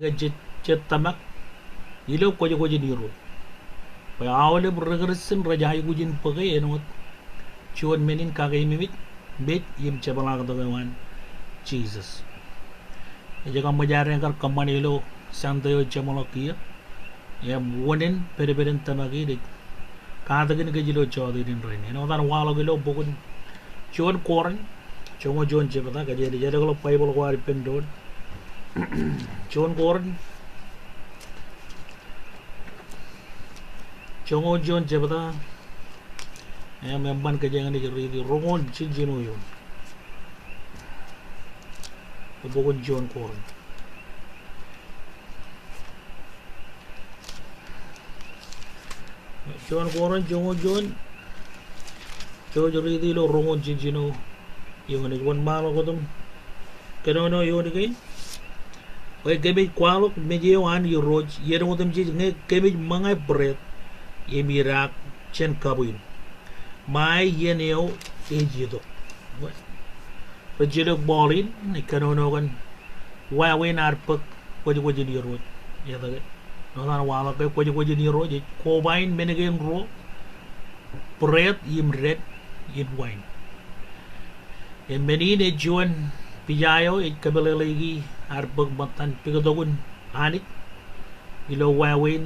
jet tamak ilo KWOJKWOJ niro pa awale burgerisin rajai gujin pagai enot Juon menin kagai mimit bet yim chabala kadawan Jesus jaga majare kar kamani lo santayo chamalo kia yam wonen pere tanagi de kadagin gajilo chodi din rain eno dan walo gelo bukun Juon koran chongo Juon chebata gajeli jadagalo bible ko ari pendon Juon koran chongo Juon chebata memban kajangan di ridi rongon cincinu yon bukun Juon koran Juon koran chongo Juon Jojo ridi lo rongon cincinu yon ni wan malo ko dum kenono yon ni Oye kemi kwalok meje wan IROJ yero modem ji nge kemi mangai bread emirak chen kabuin mai yeneo ejido pejelo bolin ni kanono kan wa wen arpak KWOJKWOJ IROJ ya tage no na wala ke KWOJKWOJ IROJ ko bain menegen ro bread yim red yim wine menine Juon pijayo kabele lagi arbag Mottan pigadogun anik ilo wawen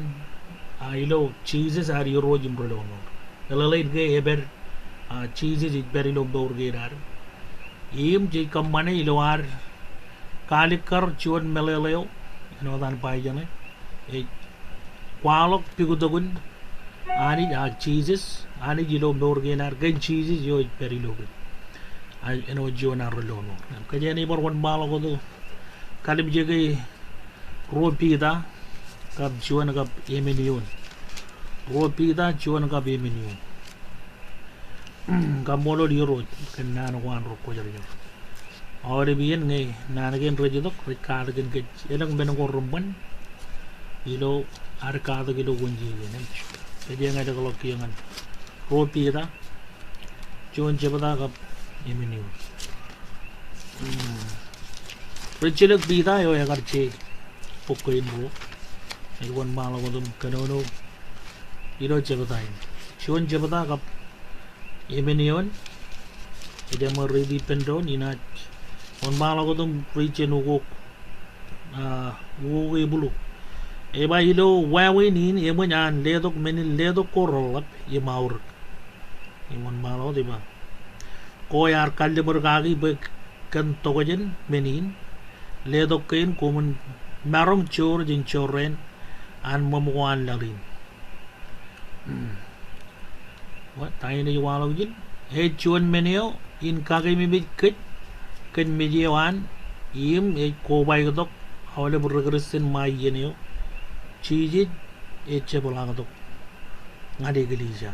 ilo cheeses are IROJ imbrolo no lalait ge eber cheeses it ber ilo burger ar im je kamane ilo ar kalikar Juon meleleo no dan paijane e kwalok pigadogun ani cheeses ani ilo burger ar gen cheeses yo ber ilo eno Juon ar lo no kajani bor wan malo ko do kalib jege ropida kap Juon kap emenion ropida Juon kap emenion kamolo IROJ kenan wan ro ko jari awre bien nge nanagen rejidok rekadagen ke edang benang ko rumban ilo arkada gilo gonji ne jadi ngada kalau kiangan ropida Juon jebada kap emenion Richilek bida yo ya karche pokoin ro iwan malo ko dum kanono IROJ jebata Juon jebata kap emenion ide mo ready pendon ina on malo ko dum riche no go wo e bulu e ba ilo wawe nin e mo nyan ledok menin ledok ko rolap e maur imon malo di ba ko yar kalle burgagi be kan togojen menin ledok kain kumun marong chor jin choren an mamuan lalin what tiny walo jin he Juon meneo in kage mi bit ken mejewan im e ko bai dok hawle burgerisin mai yeneo chiji e chebola dok ngade gelija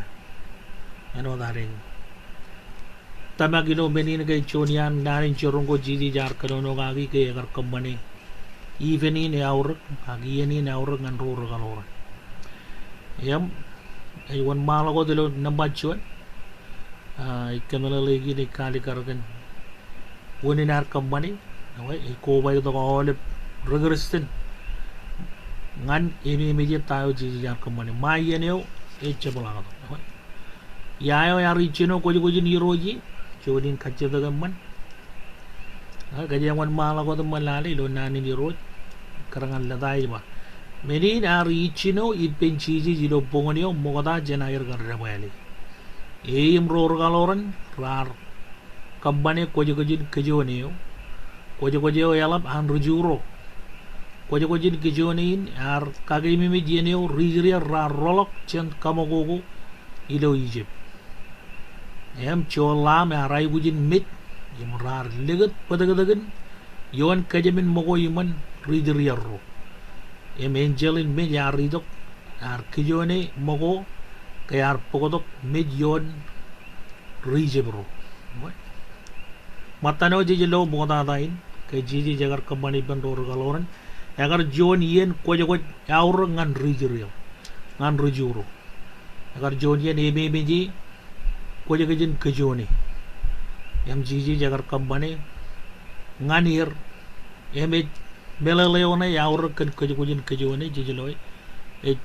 ano daring tamagilo menin kay Juonian narin chorongko jiji jar kanono gagi kay agar kambane even in aur agi ni aur ngan rur kalora yam ay wan malo ko dilo namba Juon ikamala lagi ni kali karagan woni nar kambane awai ko bay to ko le regrestin ngan ini meje tayo jiji jar kambane mai yeneo e chebola ko yayo yari chino KWOJKWOJ IROJ Juonin kaca man kajangan malah ko malali lo nani IROJ karangan ladai ba menin ari chino ipen chiji jilo pongonio mogada jenair garra bali eim ror galoran rar kabbane KWOJKWOJ kejonio KWOJKWOJ yalap an rujuro KWOJKWOJ kejonin ar kage mimi jeneo rijria rar rolok chen kamogogo ilo Egypt em chola me arai gujin mit yim rar legat padagadagan yon kajamin mogo yiman ridriyarro em angelin me yaridok ar kijone mogo kayar pogodok med yon rijebro matano jijelo moda dain kay jiji jagar kambani bandor galoran agar Juon yen KWOJKWOJ aur ngan rijriyo ngan rijuro agar Juon yen ebebeji KWOJKWOJ kejone yam jiji jagar kambane nganir eme meleleo na yaur kan kejun jijiloi e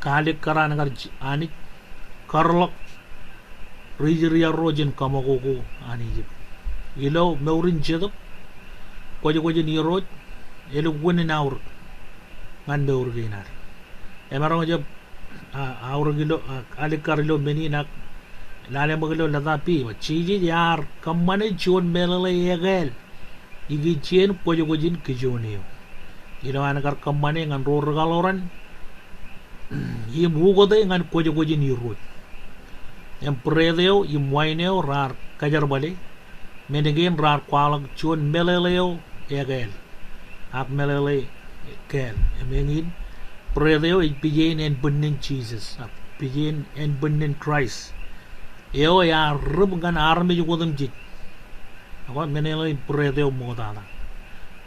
kalik karan ngar ani karlok rijiria rojin kamagogo ani jib ilo meurin jedop kojin iroj elo woni naur ngan meur ginar e marong jab aur gilo kalik karilo meninak lale magilo ladapi chiji yar kammane Juon melele yegel igi chen kojin kejunio ilo anakar kammane ngan ror galoran i mugode ngan kojin iroj em predeo i moineo rar kajar bale menegen rar kwalak Juon meleleo yegel ak melele kel emengin predeo i pijen en bunnen Jesus pijen en bunnen Christ eo ya rub gan arme jugodum jit ako menelo predeo modana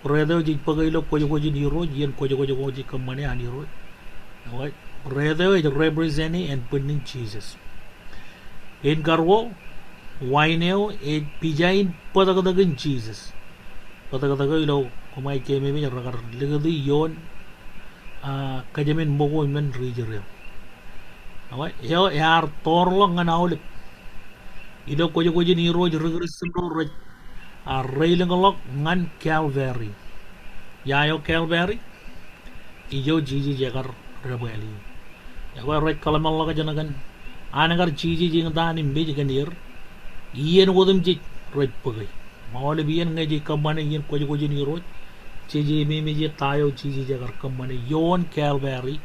predeo jit pagailo kojin iroj yen kojin kamane ani iroj ako predeo is representing and bunnen Jesus in garwo waineo e pijain padagadagan Jesus padagadaga kumai keme me ragar legadi yon kajamin mogo men rijere awai yo yar torlo nganaulip ilo kojin iroj regreslo roj railingalok ngan Calvary yayo Calvary ijo jiji jagar rebeli yawa roj kalamalla janagan anagar jiji jing dani mej ganir yen wodum ji roj pagay mawale biyen ngaji kamane yen kojin iroj jiji me je tayo jiji jagar kamane yon Calvary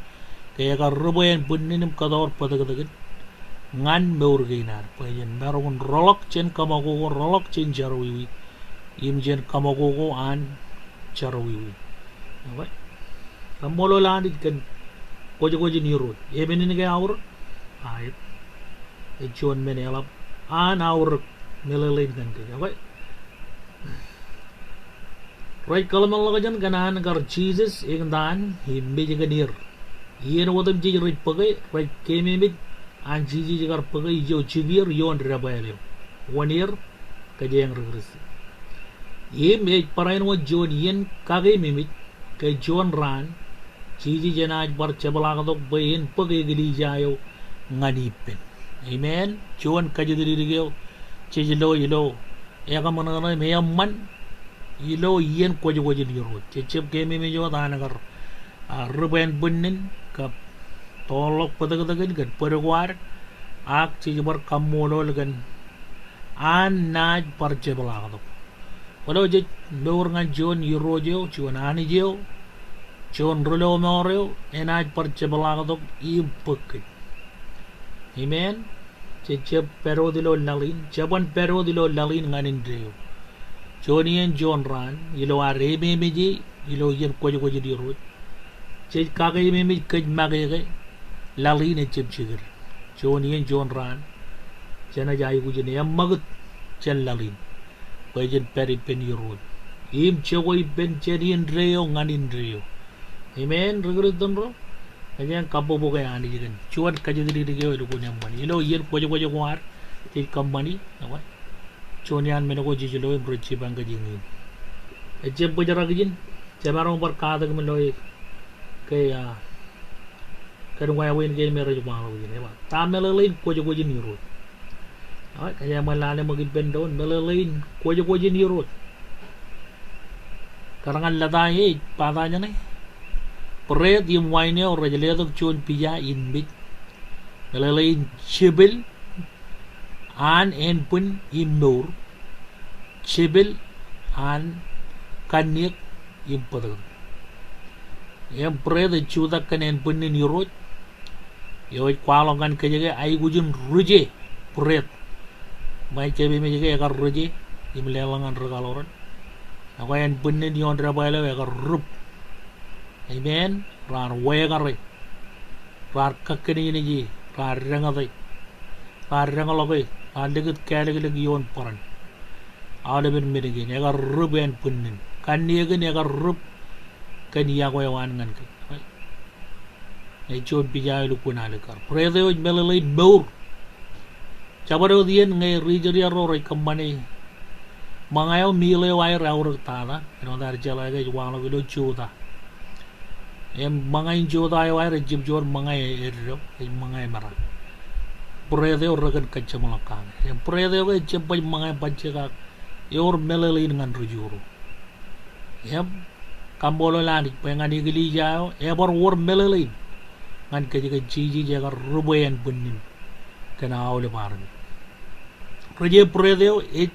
kaya ka rubayan bunninim kador padagadagan ngan meur ginar payen meron rolok chen kamagogo rolok chen jarwiwi im jen kamagogo an jarwiwi awai kamolo landit kan kojin iroj ebenin ga aur ayat e Juon menelap an aur melelain kan awai right kalamal gajan kanan gar Jesus ingdan himbe jaganir yen wodam ji right pagay right kememit an jiji jagar pagay jo chivir yon rebelio 1 year kajeng regres yem e parain wo Juon yen kagay memit kay Juon ran jiji janaj bar chabalagdok bayin pagay gili jayo nganipen amen Juon kajidiri rigeo chijilo ilo eka manana meyamman ilo yen kojin iroj chechep keme me jo danagar ruben bunnin ka tolok padagadagan gan parwar ak chibar kamolol gan an naj parche balagdo walo je meur ngan Juon irojo Juon ani jo Juon rolo moreo enaj parche balagdo impuk amen chechep perodilo lalin jaban perodilo lalin nganin dreo Juon Juon ran ilo areme meji ilo yen kojin iroj che kagay me kaj magay lalin e chep chigir Juon ran jana jay gujine magut chen lalin kojin peri pen iroj im chegoy ben cherin dreo nganin dreo amen regredon ro ajan kapo bogay ani jigen Juon kajidiri rigeo ilo kunyam mani ilo yen kojin war ti kamani awai Juonian menego jijilo improchi bangga jingin ejep bujara gijin jamarong bar kadag meloy kaya kadungaya win gen mero jumalo gini ba ta melelain kojin iroj awai kaya malale magin bendon melelain kojin iroj karangan ladai padanya ne pret yim waine or rajaletok Juon pija inbit melelain chibil an en pun imnur chibil an kanik impadag em pred chuda kan en pun ni iroj yo kwalongan kajage ay gujun ruje pred mai chebe me jage agar ruje imlelangan regaloran ako en pun ni on rabale agar rup amen rar wegare rar kakkeni ni ji rar rangadai rar rangalogai alegit kalegig yon paran aleben menegen agar rup en punnin kanniegen agar rup kan yago yawan ngan ke ay Juon pijay lu kunale kar predeo melelay beur cabaro dien ngay rijeria ro ray kamane mga yo mile wai raur ta no dar jala ga wang lo chu ta em mga in chu ta wai jib jor mga erro mga mara prede or ragan kachamalakan em prede ga jib mga bajja yor melele ngan rujuru em kambolo lani pengani gili jao ebor wor melele ngan ke jiga jiji jaga rubayan bunnin kana awle maran proje predeo e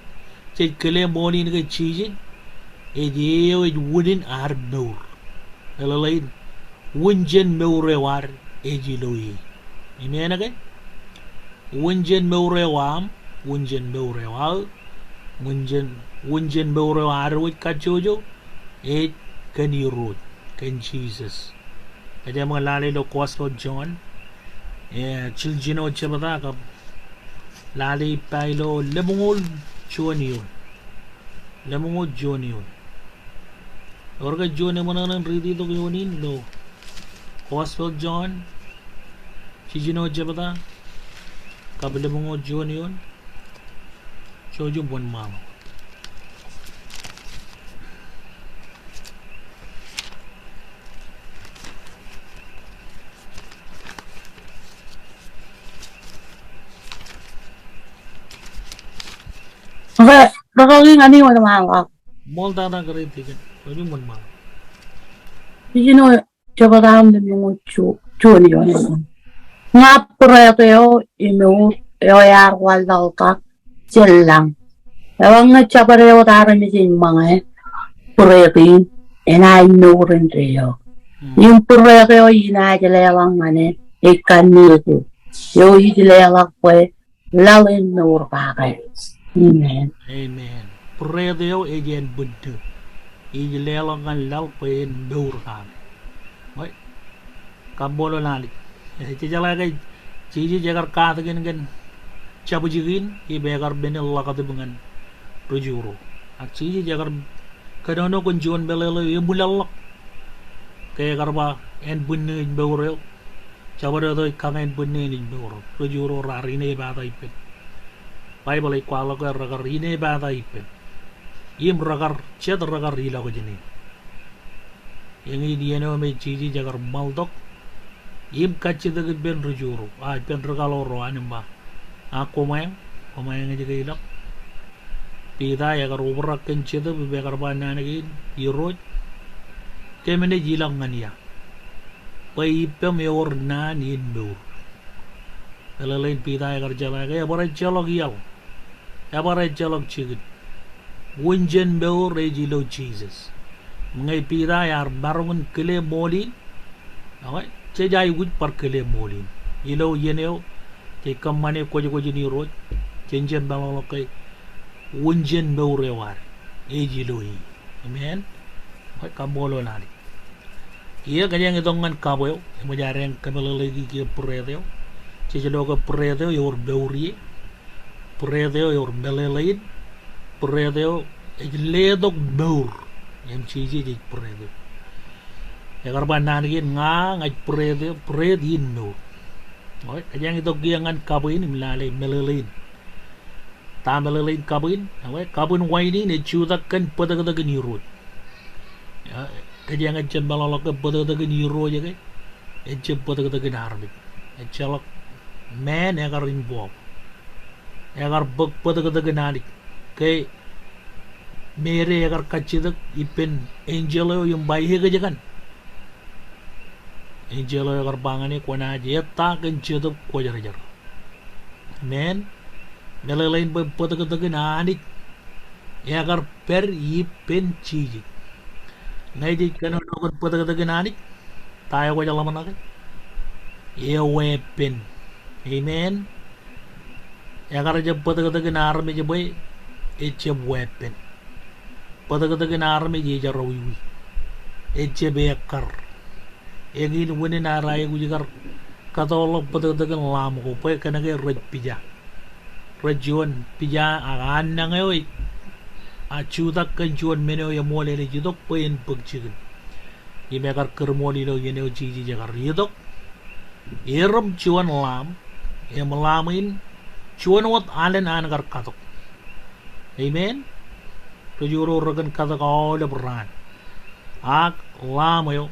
che kele moni ne jiji e jeo e wudin ar nur melele wunjen meure war e jiloyi imena ke wunjen meure wam wunjen meure wa wunjen meure war wit kachojo e kan IROJ kan Jesus ada mga lalay lo kwas lo Juon children o chabata ka lalay pailo lemungol Juon yun lemungol Juon yun orga Juon mo nang ridi to yunin lo kwas lo Juon children o chabata ka lemungol Juon yun chojo bon mama Bakaging ani mo naman molta na kare tiken chojo bon mama jabadam de yung chuni yon nga proyekto yo ino yo yar waldal ka silang ewan nga chabare yo tara mi sin mga proyekto ena ino rin yo yung proyekto yo ina jalewang mane ikan nito yo jalewang kwe lalin nur kakay amen amen predeo again budde ilelang kan lal pen dur kan oi kabolo nali ci jala ga ci jagar ka ta gen chabu jigin i begar ben Allah ka dengan rujuru ak ci jagar kadono kon jon belelo e bulal ke garba en bunne bewro chabaro do kangen bunne ni bewro rujuru rarine ba ta ipe Bible ay kwalo ka ragar ine ba ta ipe yim ragar ched ragar ila ko jini yang idiano me chiji jagar maldok yim kachi dagat ben rujuru ben regaloro anima ako mayang jaga ilak pida yagar ubrak ken cheda begar banana gin IROJ temene jilang ngania pai ipe me or na nin bur elalain pida yagar jala ga bara jalog yal bara jalog chigit wunjen beur rejilo Jesus ngai pida yar barungun kele molin awai che jai guj par kele molin ilo yeneo che kamane KWOJKWOJ ni IROJ chenjen balolo kai wunjen beur rewar ejilo yi amen kai kamolo nali iya kanyang idongan kaboyo mo jareng kamelegi ki predeo che jelo ko predeo yor beuri predeo yor meleleid predeo ledok beur em chiji di predeo ya karban nanigin nga predin no oi kanyang ito giangan kabuin milalay meleleid ta meleleid kabuin oi kabun waini ne chudakan padagadagan IROJ kanyang chen balalok padagadagan IROJ ya kay chen padagadagan army chalok man agar involved agar bag padagadagan nanik kay mere agar kachidak ipen angelo yung bayi ka jagan angelo agar bangane ko na jeta kan chedok ko jar men melelain ba padagadagan nanik agar per ipen chiji ngai di kanon ko padagadagan nanik tayo ko jalaman na e weapon amen agar jab padagadagan army jaboy it's a weapon padagadagan army je jarawi it's a bekar egin woni na ray gujigar katolok padagadagan lam ko pe kanage roj pija rajon pija agan na ngayoy achudak kan juon meno ya mole le jidok pen pagchigin imekar kermoli lo yeneo jiji jagar yidok eram juon lam emlamin juon wat alen anagar katok amen Rujuro rogan Katok all the brand. Ak lamayo,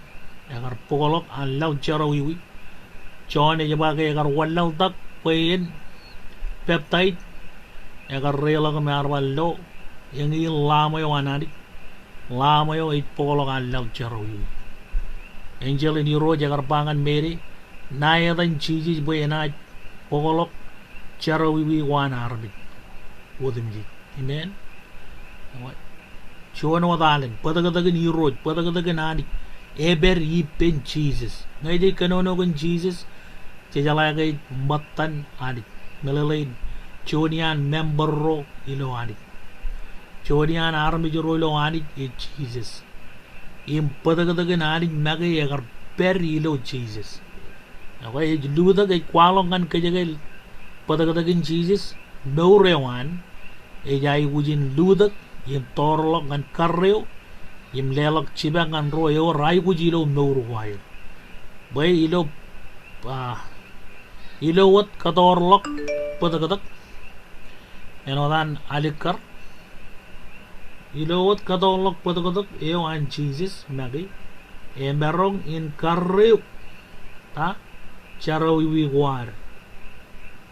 agar pokolok ang law charawiwi. Juon ay bagay agar walaw tak payin peptide. Agar rela ka marwalo, yung lamayo anadi. Lamayo ay pokolok ang law charawiwi. Angel in IROJ agar pangan Mary, nayadan chiji boy na pokolok charawiwi wan arbit. Wodimji. Amen. Juon wadalin, padagadagan IROJ, padagadagan adik. Eber yipen Jesus. Ngay di kanonogan Jesus, jajalagay Mottan adik. Melalaid, Juonian member ro ilo adik. Juonian army juro ilo adik e Jesus. Im padagadagan adik nagay agar per ilo Jesus. Okay, ludag ay kwalongan kajagay padagadagan Jesus, no rewan, e jay wujin ludag, im torlok ngan karreo, im lelok cibang ngan royo, ray wujilo no ruwayo. Bay ilo, ilo wat katorlok padagadak, enodan alikar, ilo wat katorlok padagadak, eo an Jesus, magi, e merong in karreo, ta, charawiwi war.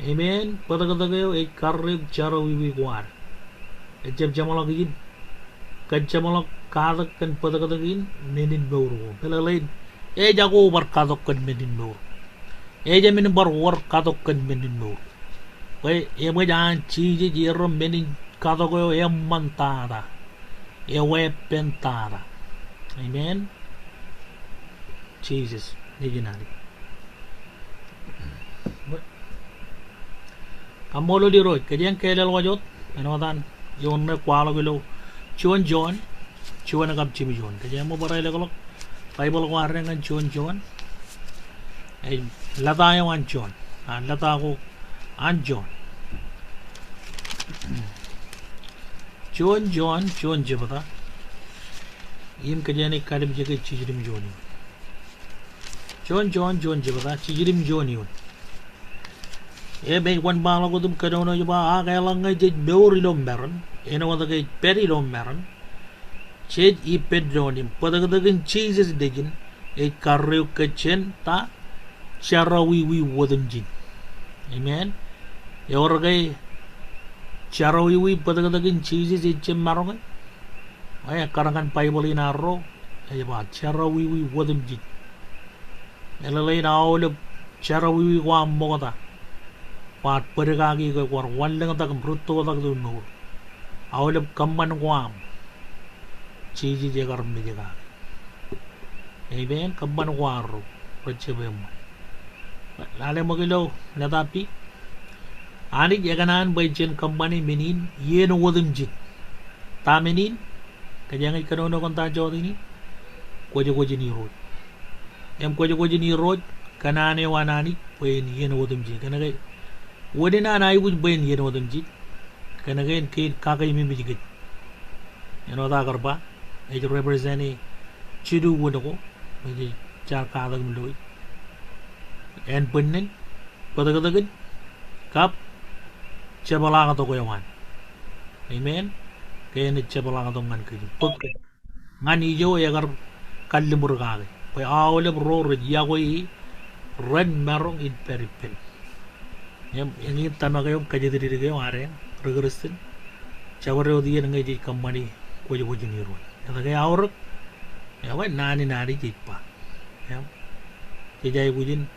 Amen. Padagadayo e karreg charawiwi war. E jamalak yin. Kan jamalak kadak kan padagadayin menin bawro. Pelalain. E jago bar kadak kan menin bawro. E jamin bar war kadak kan menin bawro. Kaya e majan chiji jiro menin kadakoyo e mantada. E wepentada. Amen. Jesus. Nijinari. Kamolo di road, kajang kelal wajot, anodan, Juon na kwalo bilo, Juon, Juon na kapchimi Juon, kajang mo baray lagalok, Bible ko areng ang Juon, ay lata yung ang Juon, lata ko ang Juon, Juon jibata, im kajang ni kalim jaga chijirim Juon, Juon jibata, chijirim Juon yun. E may wan bala ko dum kanono yung ba kaya lang ngay jay beori lo meron eno wada kay peri lo meron ched I pedro nim padagadagan Jesus dejin e karrew kachen ta charawiwi wadam jin. Amen. E ora kay charawiwi padagadagan Jesus e chem marong ay karangan Bible inaro ay ba charawiwi wadam jin. Elalay na olep charawiwi wa mo ta Pat pergagi ke war waleng tak bruto tak tu nur. Awalap kamban guam. Chiji jagar me jaga. Amen. Kamban guaro. Percebem. Lale magilo nadapi. Ani jaganan bajen kambani menin yen wodem jit. Ta menin kajangan kanono konta jod ini. KWOJKWOJ ni road. Em KWOJKWOJ ni road kanane wanani pen yen wodem jit. Kanagay Wadina na iwuj bayin yen wadam jit. Kanagayin kid kakay mimijigit. Yano da karba. Ito representi chidu wad ako. Medyo char kadag maloy. En punin. Padagadagan. Kap. Chabalaka to ko yawan. Amen. Kaya ni chabalaka to ngan kayo. Pagka. Ngan iyo yagar kalimur kakay. Pay awalab ro redya ko red merong in peripin. Yang ini tanah kayu kaji diri kayu are regresin cabar dia nengai jadi company KWOJKWOJ ni road kata kayak awak ya wah nani jipa ya jadi bujin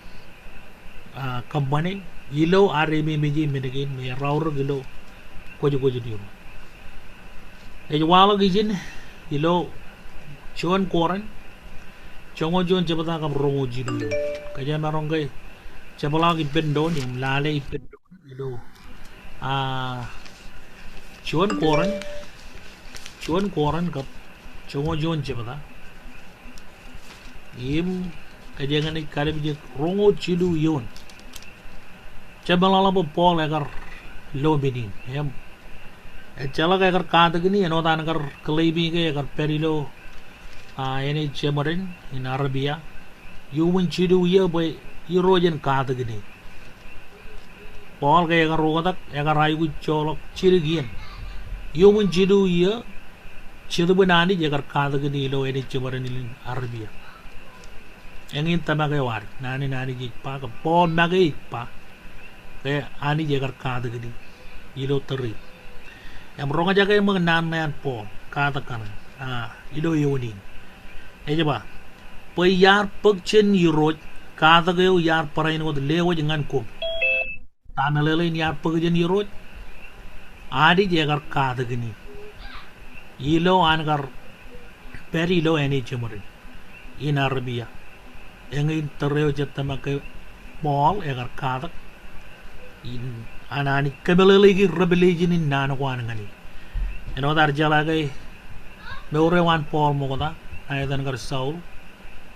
company ilo are meji menegin me rawur gilo KWOJKWOJ ni road jadi wala gijin ilo Juon koran Juon jabatan kam romo jiru kaja maronggai Chabalagi pendon yung lale pendon ilo Juon koran kap Juon jabata im kajangan ni kalim je rongo chilu yon Chabalala po Paul agar lo binin em chala agar kaad gini anotan agar kalebi ke agar perilo ini chemarin in Arabia yumun chilu ye boy IROJ kaad gini Paul kaya agar rogatak agar ayu cholok chirigian yumun chilu ye Chidu nani jagar kada gini ilo eni cumaran ilin Arabia. Engin tamaga war nani ji pa ka pon magai pa. Kaya ani jagar kada gini ilo teri. Yang ronga jaga yang mengenan nayan pon kada kana. Ilo yonin. Coba. Pai yar pagchen IROJ kada gayo yar parain wad lewo jangan kum. Tanah lele yar pagchen IROJ. Adi jagar kada gini. Ilo angar peri ilo eni cumarin in Arabia engin tereo jatama ke mall agar kadak in anani kebelelegi rebellion in nanakwan ngani eno dar jalagay meure wan Paul mokoda aydan gar Saul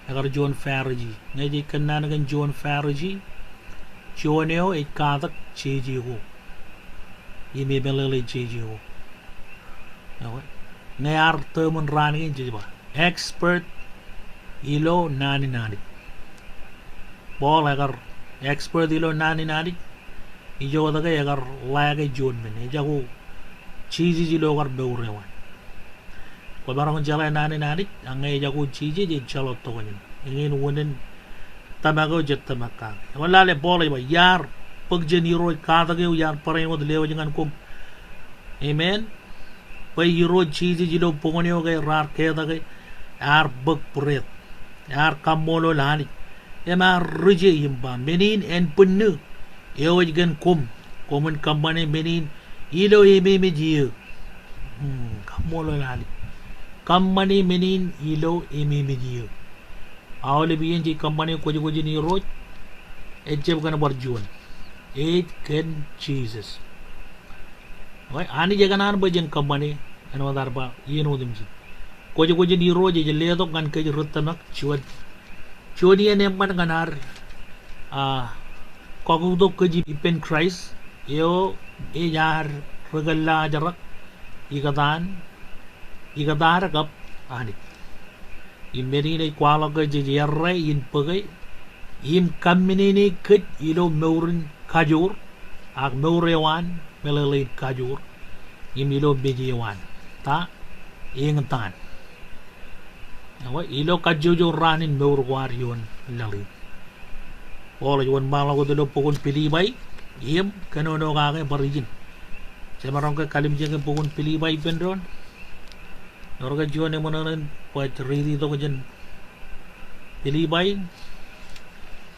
agar Juon Farji ngaji kannan gan Juon Farji Juoneo e kadak cheji ho yime belele cheji ho Nayar termun rani jiba expert ilo nani ball agar expert ilo nani ijo daga agar lage Juon men jago cheese ilo agar beurewan ko barang jala nani angai jago cheese je chalo to ngin ingin wonen tamago jet tamaka wala le ball iba yar pagjen IROJ kada ge yar parain wad lewa jangan kum amen Pai IROJ cheese jilo pongonyo gay rar keda gay ar bug pret ar kamolo lani ema ruje yimba menin en punnu ewaj gan komun kambane menin ilo eme mejiyo kamolo lani kambane menin ilo eme mejiyo awle biyen ji kambane koji ni IROJ ejeb gan bar Juon it can Jesus Wai ani jaganan bajen kambane eno darba yeno dimji koji ni IROJ je ledo kan ke ruttanak chuodi ene man ganar kogudo koji ipen Christ yo e yar regalla jarak igadar gap ani imeri nei kwala ke je yarre in pagai im kamini ni kit ilo meurin kajur ak meurewan melele kajur im ilo bejewan ta ingan awa ilo kajojo ranin meur Juon lali ola Juon bala ko dilo pokon pilibay im kanono kake barijin semarang ke kalim jeng pokon pilibay bendron orga Juon emonan pat riri to jen pilibay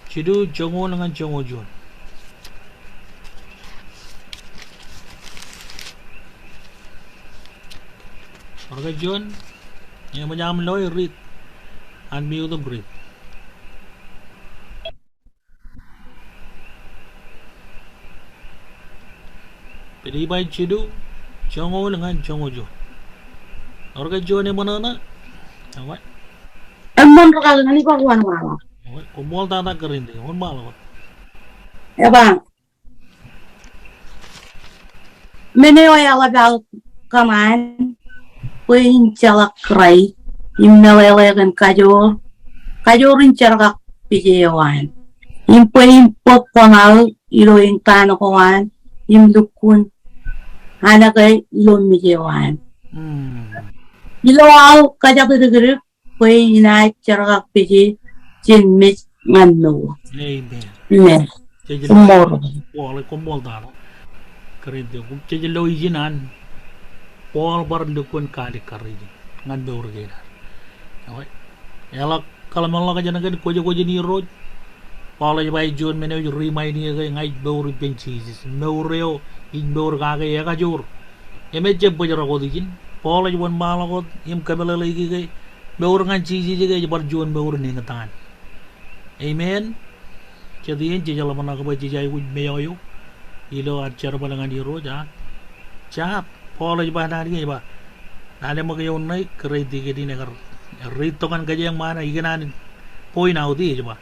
chidu jongo dengan jongo Juon orga Juon yang menyam loy read unmute the breath pilibay chidu jongo dengan jongo Juon orga Juon emonan awak Emang kalau nanti kau wan malam. Kumol tata kerindi, on malam. Ya bang. Meneo ya labal kaman. Puin jalak krai. Imnelele kan kajorin jalak pijewan. Impuin pot konal ilo intano kawan. Imlukun. Anak ay ilo mijewan. Ilo au kajak degere. Puin inay jalak pije. Jin mis nganu. Amen. Umur. Wala kumol tata. Kerindi, kum cejelo ijinan. Paul bar lukun kali kariji ngan beur gena awai yala kala malla ka janaga koji ni IROJ Paul ay bay Juon mene rimay ni ngai beur ben cheese meureo in beur ga ya ka jur eme je bojara ko dijin Paul ay won mala ko im kabela lagi ge beur ngan cheese je bar Juon beur ni ngatan amen jadi je jala mana ka baji jay wuj meyo ilo archer balangan IROJ cap Paul ay ba nari ba nale mo kayo nay kredi ke di negar rito kan kaya yang mana iganan point out di ba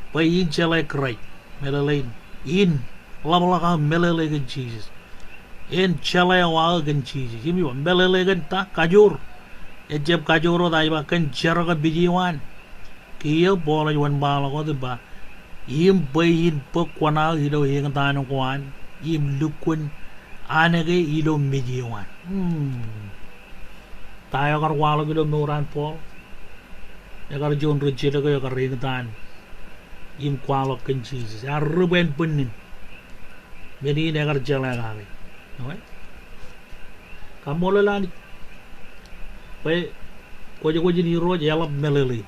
pa in chala kray melalain in labala ka melalay kan Jesus in chala wa kan Jesus yimi ba melalay kan ta kajur ejeb kajuro dai ba kan jaro ka bijiwan kiyo Paul ay wan bala ko di ba im bayin pokwana ilo yang tanong kwan im lukun anage ilo mejiwan tayo kar walo gilo nuran pol ya kar Juon rejelo ko ya kar ringtan im kwalo ken Jesus ya ruben benin meni ne kar jala kami okay kamola lani pe KWOJKWOJ ni IROJ yalap meleli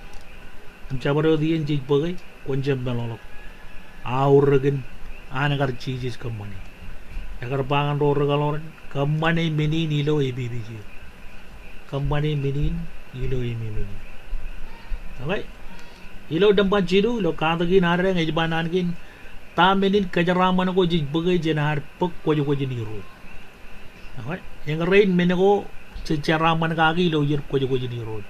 am cabaro dien jij bagay konjem melolok aurgen ana kar Jesus kamani ya kar pangan ro regaloren kamane meni nilo ebibiji kamane menin ilo emi okay ilo dampa jiru lo kadagi nare ngejbanan gin ta menin kajaraman ko jij bagay jenar pok KWOJKWOJ ni IROJ okay yang rain menego cecaraman kagi lo yer KWOJKWOJ ni IROJ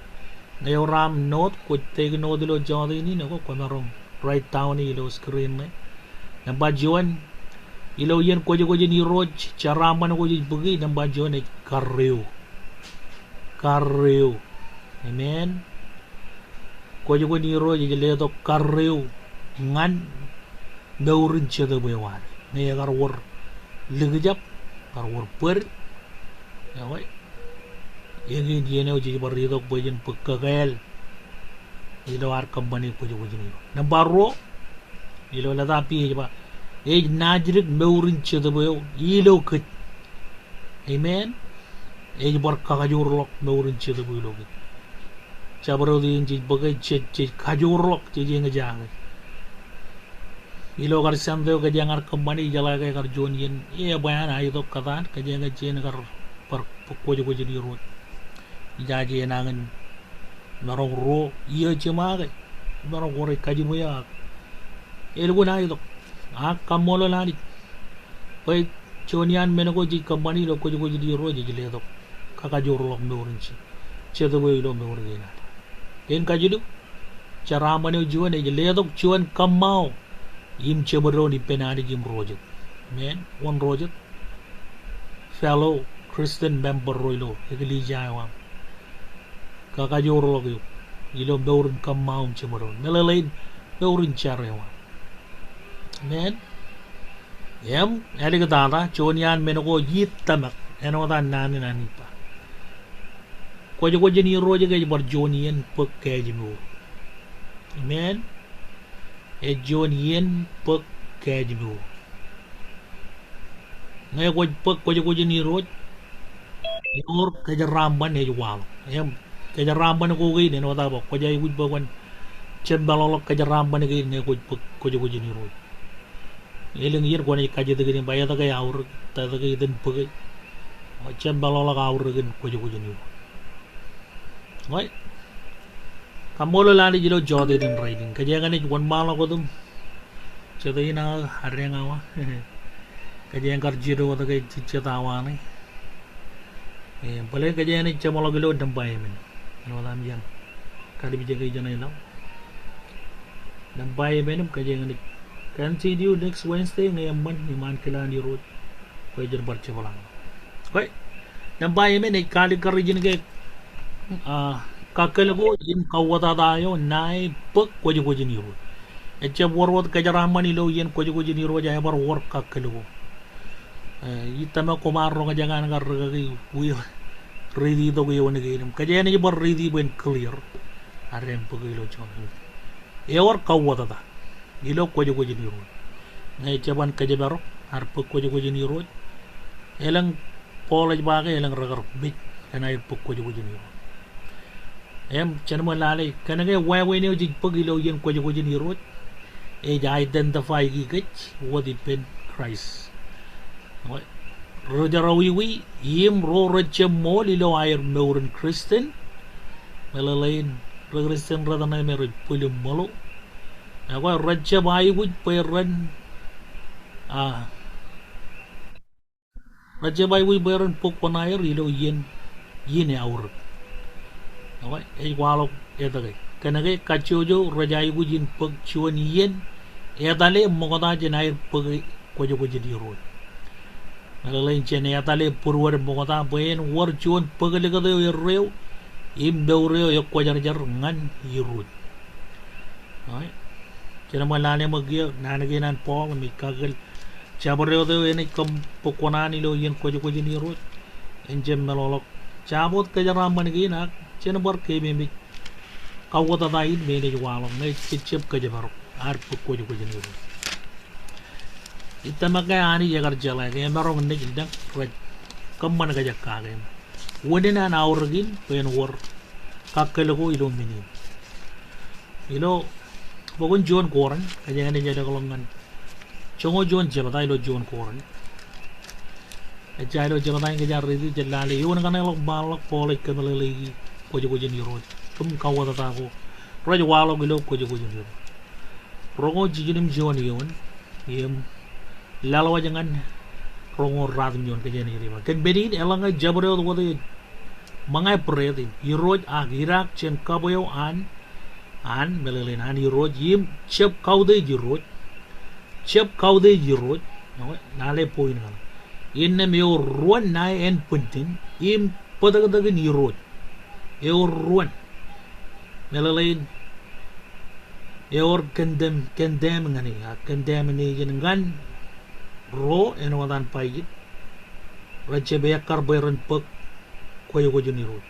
ngayon ram note ko teg note lo jodi ni nako komarong right down ni lo screen me namba Juon ilo yen KWOJKWOJ ni IROJ caraman ko jij bagay namba Juon ay kareo amen KWOJKWOJ ni IROJ jele to kareo ngan daurin chede bewan ne gar wor ligejap gar wor per ya wai yegi diene uji bari to bojen pekkagal ilo ar company KWOJKWOJ ni number ro ilo la tapi ba e najrik daurin chede bew ilo kit amen e bar kagajurlok daurin chede bew lo kit cabaro din ji bagay che kajurlok je ngejang ilo gar sandeo ke jangar company jala ke gar Juon yen e bayan ayo to kadan ke janga chen gar par KWOJKWOJ ni IROJ jaje nangan narong ro iya chema ke narong gore kajimu ya elgo na ito kamolo lani pai chonian menako ji company lo KWOJKWOJ ni IROJ jile to kakajurlok meurinchi chedo bo ilo meurina en kajidu caramane Juon e jile to Juon kamau im chebro ni penani jim rojet men one rojet fellow Christian member roilo egli jawa kakajurlok yo ilo meurin kamau chebro melelain meurin charewa men em eliga dada chonian menako yitamak eno dan nani pa KWOJKWOJ ni IROJ ke bar Juon yen pek kajimu amen e Juon yen pek kajimu ngay ko pek KWOJKWOJ ni IROJ yor kajaramban e wal em kajaramban ko gi ne no ta ba ko jay wuj ba wan cembalolok kajaramban gi ne ko pek KWOJKWOJ ni IROJ eleng yer ko ne kaje de gi bayata ga awur ta ga den pek cembalolok awur gi KWOJKWOJ ni Right? Kamolo lali jilo jodi din riding. Kaya ni Juon malo ko dum. Chedai na hareng awa. Kaya kar jiro ko kay chichatawa ni. Pala kaya ni chamolo gilo dampay men. Ano dam yan. Kali bija kay janay law. Dampay men kaya ni. Continue next Wednesday ngayon man iman kila ni road. Kaya jar barche walang. Okay. Dampay men ay kali kar rin kay kakalago in kawata tayo nai pek KWOJKWOJ ni IROJ echa warwat kajaraman ilo yen KWOJKWOJ ni IROJ ay bar war kakalago itama komaro ka jangan ngar gagi wir ready to go yon gainim kajaya ni bar ready when clear arem pagilo chon e war kawata ta ilo KWOJKWOJ ni IROJ ngai chaban kajabaro har pek KWOJKWOJ ni IROJ elang polaj bagay elang ragar bit kanay pek KWOJKWOJ ni IROJ em channel lalai kanage wawe ne ji pagilo yen KWOJKWOJ ni IROJ e ja identify gi gech what depend Christ rojarawi yim ro roche mol ilo air meuren Kristen melalain Kristen radana me pulum molo agwa roche bai wuj peran roche bai wuj peran pokonair ilo yen yene aur okay e walo etagay kanage kachojo rajai wujin pag Juon yen etale mogoda jenair pag KWOJKWOJ ni IROJ malalain chene etale purwar mogoda buen war Juon pagaligado irreo im beureo yo kwajar ngan IROJ okay chene malane magyo nanaginan po mi kagal chabareo do ene kom pokonani lo yen KWOJKWOJ ni IROJ enjem melolok Chabot ka jaram ban gi nak chen bar ke me kau kata tain me ne jwalo ngai chip ka jabar ar ko jo ko jeni itama ka ani jagar jala ke marong ne jidang raj kamman ka jakka ke wodena na awrgin pen wor kakkelo ko ilo mini ilo bogon Juon koran ka jangane jada kolongan chongo Juon jabata ilo Juon koran Jalo jalan ke jar itu jalan le yon kan elok balok polek ke melelegi ko jo jeni roj tum kawa ta ko roj walo gilo ko jo jeni rongo jijinim Juon yon yem lalawa jangan rongo rat yon ke jeni riba ken bedin elanga jabre o de mangai preti iroj agirak chen kaboyo an melelen an iroj yim chep kaude jiroj nale poin kan inna meo ruan nai en puntin im padagdaga ni rod eo ruan melalain eor kendem ngani kendem ni jenengan ro en wadan payit rache bekar beran pek koyo ko jeni rod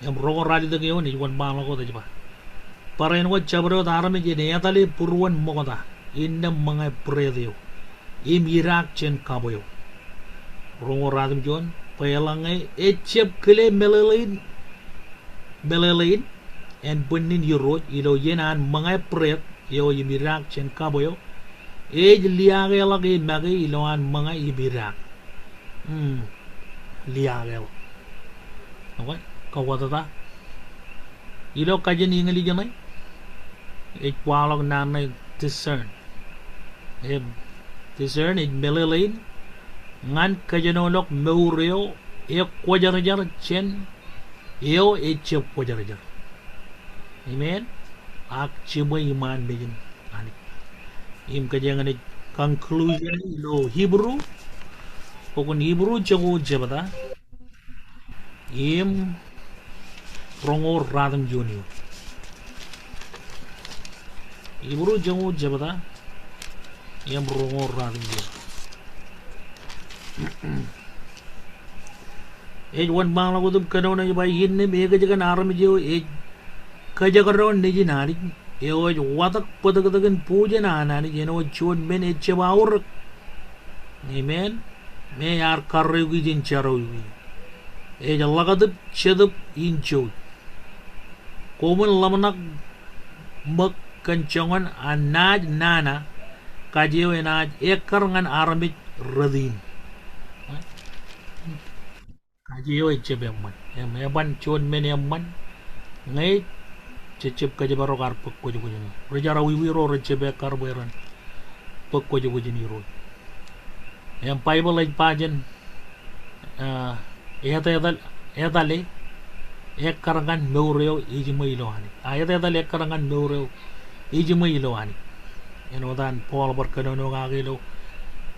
yam ro radi daga yo ni wan bang ko da para en wa chabro darame je ne atale purwan mogoda inna mangai predio im irak chen kaboyo rongo radam Juon payalangai echep kele melelain en bunin yurot ilo yenan mangai pret yo yimirak chen kaboyo ej liage lagi magi iloan mangai yimirak liage okay kawatata ilo kajen ingali janai ej walog nanai discern discern ej melelain ngan kajanolok meureo e kwajar chen eo e chep kwajar amen ak chibo iman bejin ani im kajangan conclusion lo Hebrew pokon Hebrew jago jabada im rongo radam junior Hebrew jago jabada im rongo radam junior ej wan bang lagu tum kano na ba yin ne me ga jagan aram jo ej ka jagaron ne jinari e oj watak padagdagan puja na nani jeno chon men ej chabaur amen me yar karre gi jin charo gi ej lagadup chedup incho komun lamnak mak kanchongan anaj nana kajeo enaj ekar ngan aramit radin Ajiyo echebemman eban chon men emman ngai chechep kajabaro kar pekko jogojini rejara wiwiro rechebe karberan pekko jogojini ro em bible aj pajen edale ek karangan meureo ijimai lohani edale ek karangan meureo ijimai lohani enodan Paul berkanono ngagilo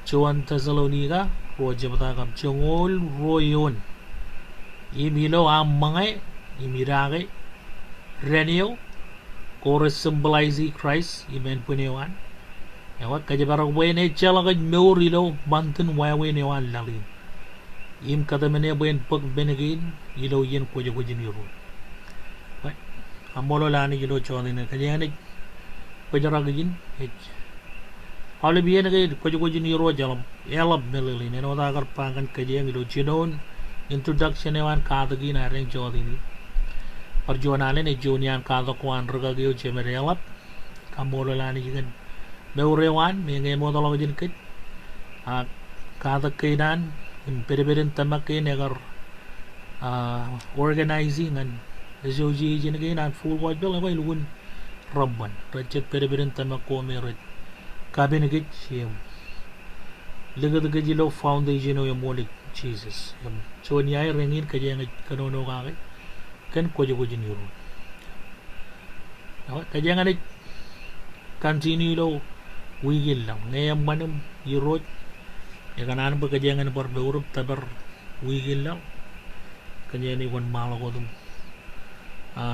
Juon Thessalonica rojebata kam chongol royon imilo amangai imirage renio kore symbolize Christ imen punewan ewa kajabarok wene chalaga meurilo banten wawe newan lalin im katamene buen pek benegin ilo yen kojo jeniru amolo lani ilo chonine kajane pajaragin Hal biyen ke kojo jeniru jalam elab melelin eno dagar pangan kajeng ilo chinon introduction ewan kadagi na reng jodini perjuangan ne jonian Katok wan regagio chemerelap kamolo lani jigen meurewan menge modolo jin kit Katok kaidan impedibeden tamak negar organizing and joji jin kaidan full watch bel ba ilun rabban rachet pedibeden tamak ko meret kabin git yem legad gajilo foundation o molik Jesus yam choniya rengin kajeng kanono ka kan kojo jeniru kajeng ani continue lo wigil lang ngayam manam iroj ekanan ba kajeng an bar beurup tabar wigil lang kajeni wan malago dum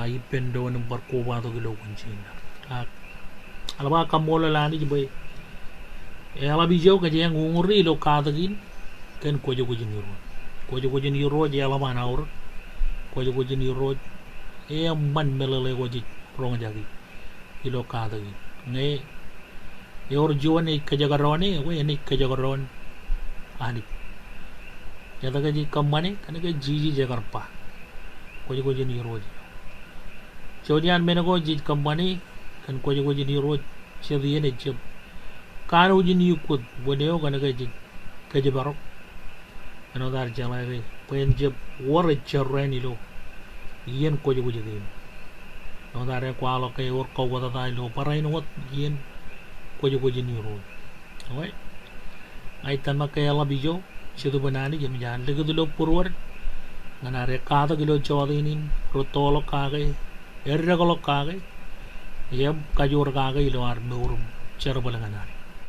ipendo ng barkuwa to gilo kunchina alaba kamola lani jiboy alabi jaw kajeng nguri lo kadagin kan kojo jeniru KWOJKWOJ ni IROJ ya lama naur KWOJKWOJ ni IROJ man melele wajit rong jagi ilo kada gi nge yor Juon ni kajagarone we ni kajagaron ani jada ga ji kamane kana ga ji jagarpa KWOJKWOJ ni IROJ chodian menago ji kamane kan KWOJKWOJ ni IROJ chedi ne jeb kanu ji ni kut bodeo kana ga ji kajabarok ano dar jala ga pen jeb war charrani lo yen KWOJKWOJ din no dare kwalo ke or ko wada dai lo parai no yen KWOJKWOJ ni IROJ oi ai tama ke ala bijo chidu banani jam jan le gulo purwar nganare kada gilo chodinin rutolo kage erregolo kage yeb kajur kage ilo ar murum cerbalanganan